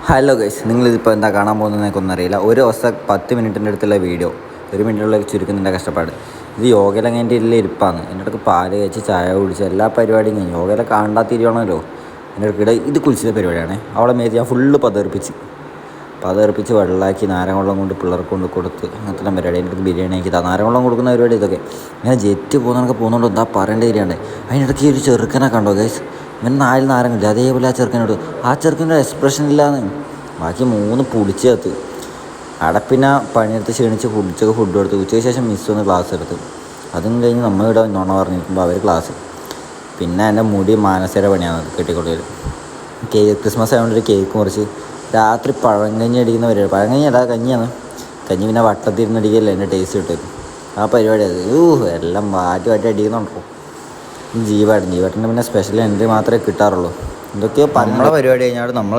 Hello guys, നിങ്ങളിതിപ്പോൾ എന്താ കാണാൻ പോകുന്നതെന്നൊക്കെ ഒന്നും അറിയില്ല. ഒരു ദിവസം 10 മിനിറ്റിൻ്റെ അടുത്തുള്ള വീഡിയോ, 1 മിനിറ്റുള്ള ചുരുക്കുന്നതിൻ്റെ കഷ്ടപ്പാട്. ഇത് യോഗയിലങ്ങനെ എൻ്റെ ഇല്ല ഇരിപ്പാണ്. എൻ്റെ അടുത്ത് പാല് കഴിച്ച് ചായ കുടിച്ച് എല്ലാ പരിപാടിയും കഴിഞ്ഞു. യോഗയിലെ കാണാത്തിരിക്കണമല്ലോ. എൻ്റെ അടുക്കിടെ ഇത് കുളിച്ച പരിപാടിയാണ്. അവളെ മേത്ത് ഞാൻ ഫുള്ള് പതർപ്പിച്ച് വെള്ളമാക്കി നാരങ്ങ വെള്ളം കൊണ്ട് പിള്ളേർക്ക് കൊണ്ട് കൊടുത്ത് അങ്ങനത്തെ പരിപാടി. എൻ്റെ അടുത്ത് ബിരിയാണി ആക്കി നാരങ്ങ വെള്ളം കൊടുക്കുന്ന പരിപാടി ഇതൊക്കെ. ഞാൻ ജെറ്റ് പോകുന്നതൊക്കെ എന്താ പറയേണ്ട കാര്യമാണ്. അതിനിടയ്ക്ക് ഒരു ചെറുക്കനെ കണ്ടോ ഗൈസ്, ഇവൻ നാരങ്ങില്ല. അതേപോലെ ആ ചെറുക്കൻ്റെ എക്സ്പ്രഷൻ ഇല്ലാന്ന്. ബാക്കി 3 പുളിച്ച് കത്ത്. അവിടെ പിന്നെ പണിയെടുത്ത് ക്ഷീണിച്ച് ഫുഡ് കൊടുത്ത് ഉച്ചയ്ക്ക് ശേഷം മിസ് ഒന്ന് ക്ലാസ് എടുത്ത്. അതും കഴിഞ്ഞ് നമ്മളിവിടെ നോണ പറഞ്ഞിരിക്കുമ്പോൾ അവർ ക്ലാസ്. പിന്നെ എൻ്റെ മുടി മാനസിക പണിയാണ് കെട്ടിക്കൊടുക്കൽ. ക്രിസ്മസ് ആയതുകൊണ്ട് ഒരു കേക്ക് മുറിച്ച് രാത്രി പഴങ്കഞ്ഞി അടിക്കുന്ന പരിപാടി. പഴങ്കഞ്ഞി കഞ്ഞിയാണ്. കഞ്ഞി പിന്നെ വട്ടത്തിരുന്നടിക്കല്ലേ എൻ്റെ ടേസ്റ്റ് കിട്ടും. ആ പരിപാടി അത് എല്ലാം മാറ്റി അടിക്കുന്നുണ്ടോ. ജീവേട്ടൻ്റെ പിന്നെ സ്പെഷ്യൽ എൻട്രി മാത്രമേ കിട്ടാറുള്ളൂ. ഇതൊക്കെ നമ്മളെ പരിപാടി കഴിഞ്ഞാൽ നമ്മൾ